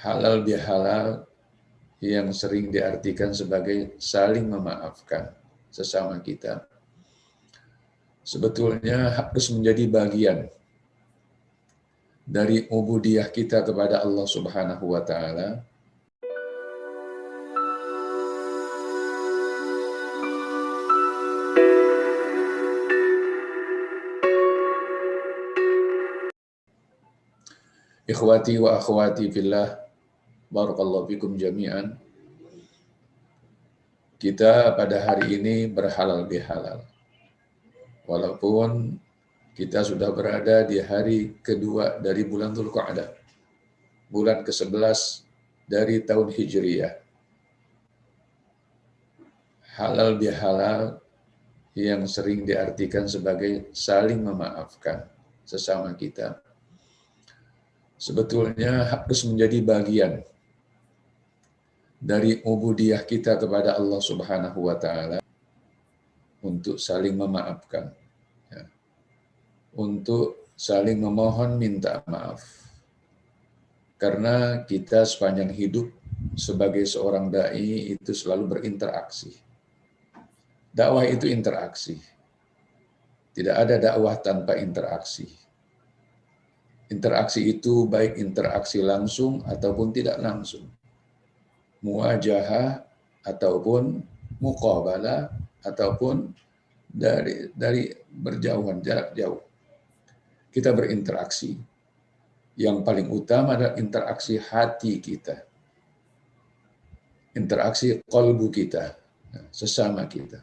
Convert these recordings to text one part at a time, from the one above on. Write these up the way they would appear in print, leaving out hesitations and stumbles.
halal bihalal yang sering diartikan sebagai saling memaafkan sesama kita, sebetulnya harus menjadi bagian dari ubudiyah kita kepada Allah Subhanahu wa Ta'ala. Ikhwati wa akhwati fillah, barakallahu fikum jami'an. Kita pada hari ini berhalal bihalal. Walaupun kita sudah berada di hari kedua dari bulan Dzulqa'dah, bulan ke-11 dari tahun Hijriyah. Halal bihalal yang sering diartikan sebagai saling memaafkan sesama kita, sebetulnya harus menjadi bagian dari ubudiyah kita kepada Allah Subhanahu wa Ta'ala untuk saling memaafkan, ya, untuk saling memohon minta maaf. Karena kita sepanjang hidup sebagai seorang dai itu selalu berinteraksi. Dakwah itu interaksi. Tidak ada dakwah tanpa interaksi. Interaksi itu baik interaksi langsung ataupun tidak langsung. Muwajahah ataupun muqabalah ataupun dari berjauhan, jarak jauh. Kita berinteraksi. Yang paling utama adalah interaksi hati kita. Interaksi qalbu kita, sesama kita.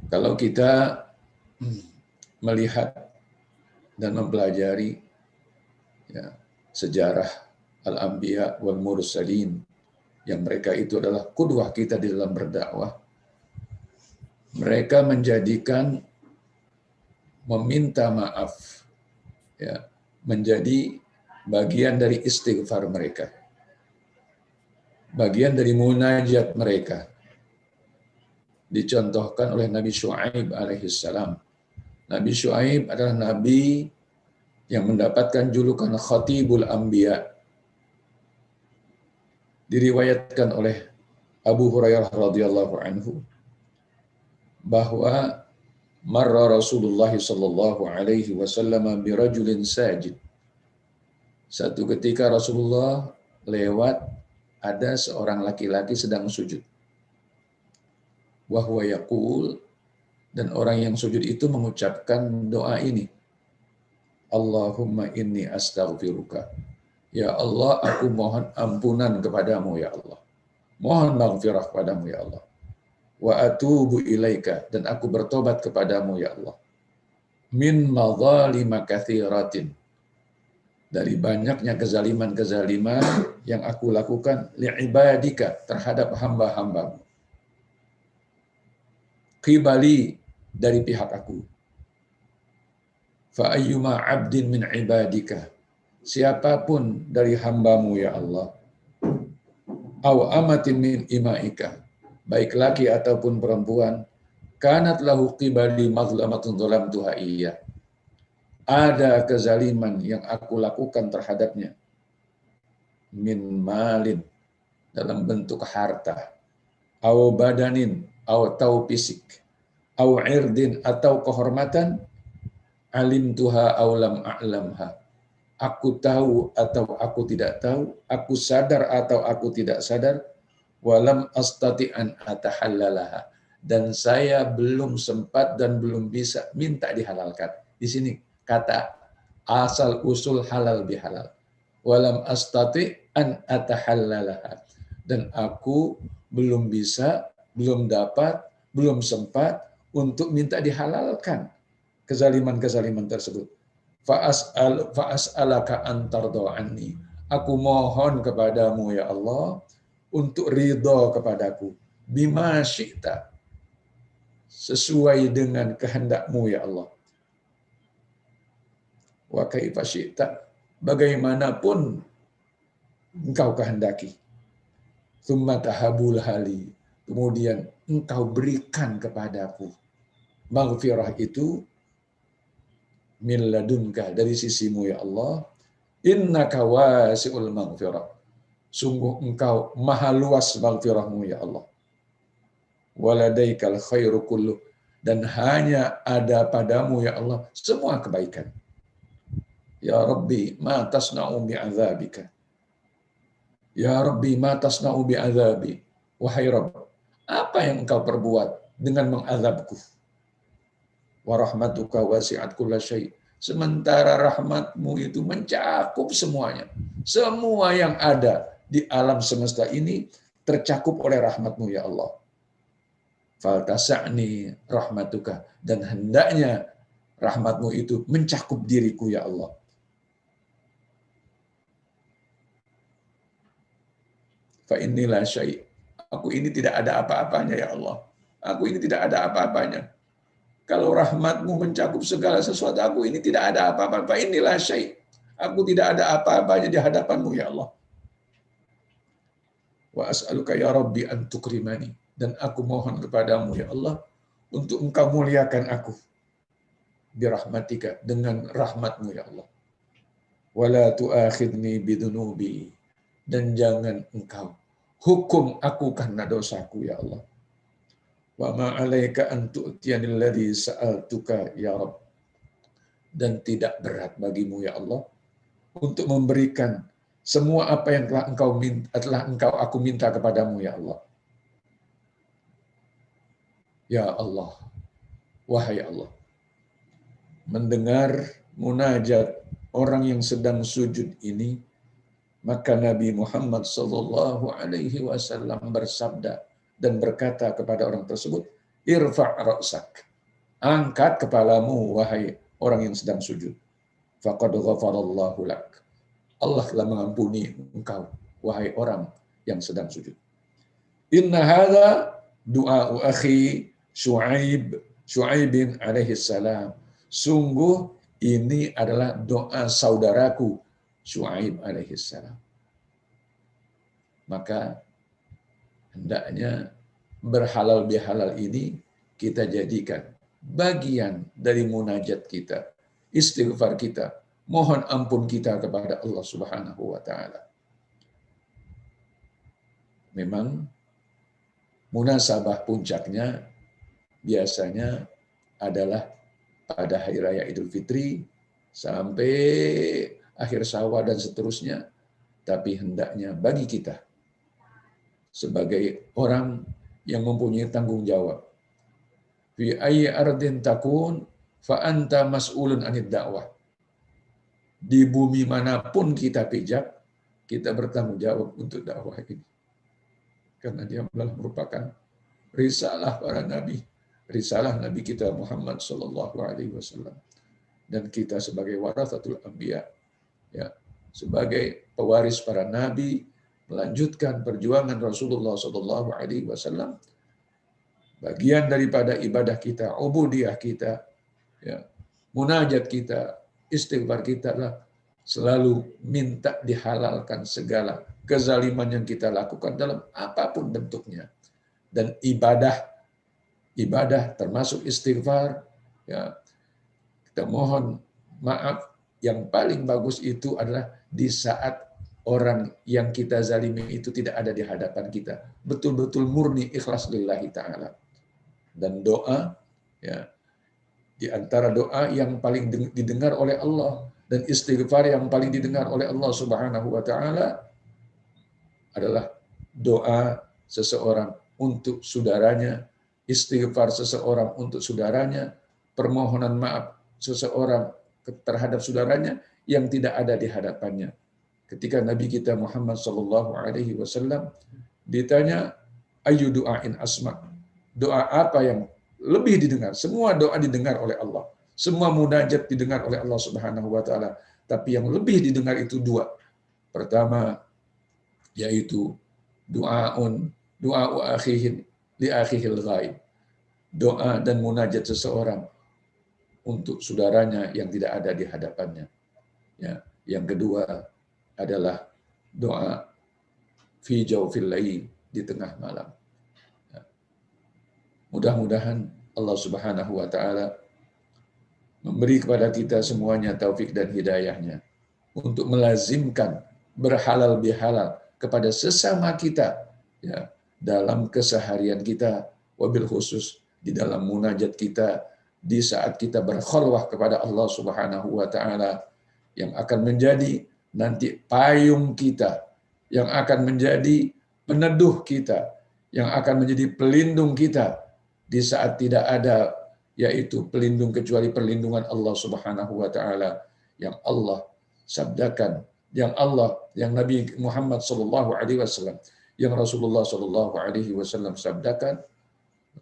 Kalau kita melihat dan mempelajari, ya, sejarah al-anbiya wal mursalin, yang mereka itu adalah qudwah kita di dalam berdakwah, mereka menjadikan meminta maaf, ya, menjadi bagian dari istighfar mereka, bagian dari munajat mereka. Dicontohkan oleh Nabi Syuaib alaihissalam. Nabi Syuaib adalah nabi yang mendapatkan julukan Khatibul Anbiya. Diriwayatkan oleh Abu Hurairah radhiyallahu anhu bahwa marra Rasulullah sallallahu alaihi wasallam bi rajulin sajid. Satu ketika Rasulullah lewat, ada seorang laki-laki sedang sujud. Wa huwa yaqul, dan orang yang sujud itu mengucapkan doa ini. Allahumma inni astaghfiruka. Ya Allah, aku mohon ampunan kepadamu ya Allah. Mohon maghfirah kepadamu ya Allah. Wa atubu ilaika, dan aku bertobat kepadamu ya Allah. Min madhalima katsiratin, dari banyaknya kezaliman-kezaliman yang aku lakukan li'ibadika, terhadap hamba-hambamu. Qibali, dari pihak aku. Fa ayyuma 'abdin min ibadika, siapapun dari hambamu ya Allah, aw amatin min imaika, baik laki ataupun perempuan, kanat lahu qibali mazlamatun zalamtuha iya, ada kezaliman yang aku lakukan terhadapnya, min malin, dalam bentuk harta, aw badanin, atau fisik, aw irdin, atau kehormatan, alimtuha aw lam a'lamha, aku tahu atau aku tidak tahu, aku sadar atau aku tidak sadar, walam astati an atahallalaha, dan saya belum sempat dan belum bisa minta dihalalkan. Di sini kata asal usul halal bihalal. Walam astati an atahallalaha, dan aku belum bisa, belum dapat, belum sempat untuk minta dihalalkan kezaliman-kezaliman tersebut. Fa'as'alaka an tardo anni, aku mohon kepadamu ya Allah untuk ridho kepadaku, bima syi'ta, sesuai dengan kehendakmu ya Allah. Wa kaifa syi'ta, bagaimanapun engkau kehendaki. Tsumma tahabul hali, kemudian engkau berikan kepadaku maghfirah itu min ladunka, dari sisimu ya Allah, Innaka wasi'ul maghfirah. Sungguh engkau maha luas maghfirahmu ya Allah. Waladaikal khairu kulluh. Dan hanya ada padamu ya Allah semua kebaikan. Ya Rabbi, ma tasna'u bi'adzabika. Ya Rabbi, ma tasna'u bi'adzabi. Wahai Rabb, apa yang engkau perbuat dengan mengazabku? Wa rahmatuka wasi'at kulla syai'. Sementara rahmatmu itu mencakup semuanya. Semua yang ada di alam semesta ini tercakup oleh rahmatmu ya Allah. Faltasa'ni rahmatuka. Dan hendaknya rahmatmu itu mencakup diriku ya Allah. Fa inilah syai'. Aku ini tidak ada apa-apanya ya Allah. Aku ini tidak ada apa-apanya. Kalau rahmatmu mencakup segala sesuatu, aku ini tidak ada apa-apa. Fa inilah syai'. Aku tidak ada apa-apanya di hadapanmu ya Allah. Wa as'aluka ya Rabbi an tukrimani. Dan aku mohon kepadamu ya Allah untuk engkau muliakan aku birahmatika, dengan rahmatmu ya Allah. Wala tu'akhidni bidunubi. Dan jangan engkau hukum aku karena dosaku ya Allah. Wa ma 'alaika an tu'tiyanil ladzi sa'altuka ya Rabb. Dan tidak berat bagimu ya Allah untuk memberikan semua apa yang telah aku minta kepadamu ya Allah. Ya Allah, wahai Allah, mendengar munajat orang yang sedang sujud ini, maka Nabi Muhammad sallallahu alaihi wasallam bersabda dan berkata kepada orang tersebut, irfa' ra'sak. Angkat kepalamu wahai orang yang sedang sujud. Faqad ghafarallahu lak. Allah telah mengampuni engkau wahai orang yang sedang sujud. Inna hadza du'a'u akhi Syu'aibin alaihi salam. Sungguh ini adalah doa saudaraku Syu'aib alaihi salam. Maka hendaknya berhalal bihalal ini kita jadikan bagian dari munajat kita, istighfar kita, mohon ampun kita kepada Allah Subhanahu wa taala. Memang munasabah puncaknya biasanya adalah pada hari raya Idul Fitri sampai akhir Syawal dan seterusnya. Tapi hendaknya bagi kita sebagai orang yang mempunyai tanggung jawab, fi ayyi ardin takun fa anta mas'ulun anid dakwah. Di bumi manapun kita pijak, kita bertanggung jawab untuk dakwah ini. Karena dia adalah merupakan risalah para nabi, risalah Nabi kita Muhammad sallallahu alaihi wasallam. Dan kita sebagai warathatul anbiya, ya, sebagai pewaris para nabi, melanjutkan perjuangan Rasulullah sallallahu alaihi wasallam. Bagian daripada ibadah kita, ubudiyah kita, ya, munajat kita, istighfar kita adalah selalu minta dihalalkan segala kezaliman yang kita lakukan dalam apapun bentuknya. Dan ibadah termasuk istighfar, ya, kita mohon maaf. Yang paling bagus itu adalah di saat orang yang kita zalimi itu tidak ada di hadapan kita, betul-betul murni ikhlas lillahi ta'ala. Dan doa, ya, di antara doa yang paling didengar oleh Allah dan istighfar yang paling didengar oleh Allah Subhanahu wa taala adalah doa seseorang untuk saudaranya, istighfar seseorang untuk saudaranya, permohonan maaf seseorang terhadap saudaranya yang tidak ada di hadapannya. Ketika Nabi kita Muhammad sallallahu alaihi wasallam ditanya, ayu du'ain asma, doa apa yang lebih didengar? Semua doa didengar oleh Allah, semua munajat didengar oleh Allah Subhanahu wa taala, tapi yang lebih didengar itu dua. Pertama yaitu du'a'u akhihin li akhihil ghaib, doa dan munajat seseorang untuk saudaranya yang tidak ada di hadapannya. Ya, yang kedua adalah doa fi jawfil lail, di tengah malam. Ya. Mudah-mudahan Allah Subhanahu wa taala memberi kepada kita semuanya taufik dan hidayahnya. untuk melazimkan berhalal bihalal kepada sesama kita, ya, dalam keseharian kita, wabil khusus di dalam munajat kita, di saat kita berkhulwah kepada Allah Subhanahu wa taala, yang akan menjadi nanti payung kita, yang akan menjadi peneduh kita, yang akan menjadi pelindung kita di saat tidak ada yaitu pelindung kecuali perlindungan Allah Subhanahu wa taala, yang Allah sabdakan, yang Nabi Muhammad sallallahu alaihi wasallam, yang Rasulullah sallallahu alaihi wasallam sabdakan,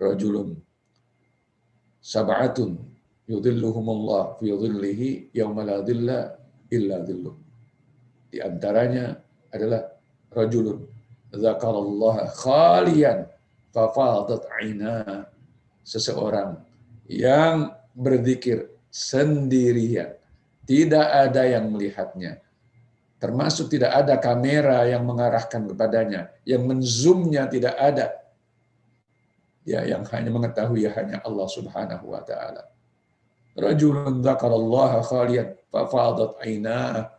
rajulun sab'atun yudhilluhumullah fi dhillihi yauma la dhilla illa dhilluh. Di antaranya adalah rajulun dzakarallaha khalian fafadat aina, seseorang yang berzikir sendirian, tidak ada yang melihatnya, termasuk tidak ada kamera yang mengarahkan kepadanya, yang menzoomnya tidak ada. Ya, yang hanya mengetahui hanya Allah Subhanahu wa taala. Rajulun dzakarallaha khalian fafadat aina,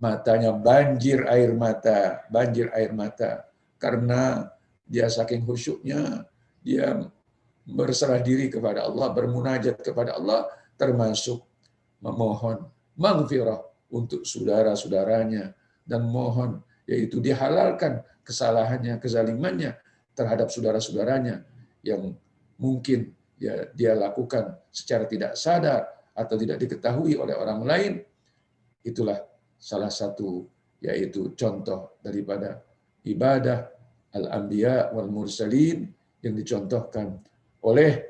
matanya banjir air mata karena dia saking khusyuknya, dia berserah diri kepada Allah, bermunajat kepada Allah, termasuk memohon maghfirah untuk saudara-saudaranya, dan mohon yaitu dihalalkan kesalahannya, kezalimannya terhadap saudara-saudaranya yang mungkin ya dia lakukan secara tidak sadar atau tidak diketahui oleh orang lain. Itulah salah satu yaitu contoh daripada ibadah al-anbiya wal mursalin yang dicontohkan oleh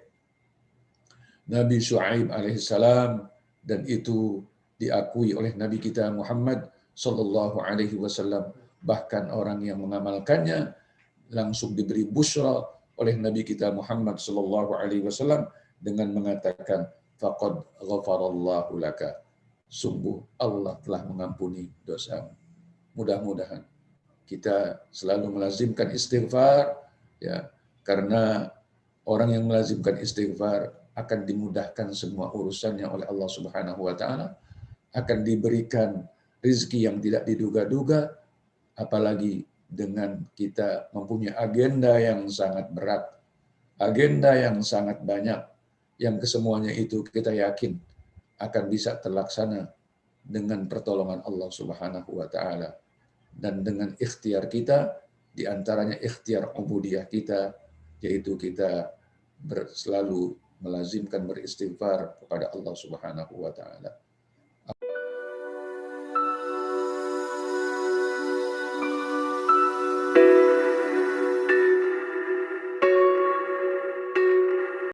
Nabi Syuaib alaihissalam, dan itu diakui oleh Nabi kita Muhammad sallallahu alaihi wasallam. Bahkan orang yang mengamalkannya langsung diberi busyra oleh Nabi kita Muhammad sallallahu alaihi wasallam dengan mengatakan faqad ghafarallahu laka, sungguh Allah telah mengampuni dosamu. Mudah-mudahan kita selalu melazimkan istighfar, ya, karena orang yang melazimkan istighfar akan dimudahkan semua urusannya oleh Allah Subhanahu wa taala, akan diberikan rezeki yang tidak diduga-duga, apalagi dengan kita mempunyai agenda yang sangat berat, agenda yang sangat banyak, yang kesemuanya itu kita yakin akan bisa terlaksana dengan pertolongan Allah Subhanahu wa taala dan dengan ikhtiar kita, di antaranya ikhtiar ubudiyah kita, yaitu kita selalu melazimkan beristighfar kepada Allah Subhanahu wa taala.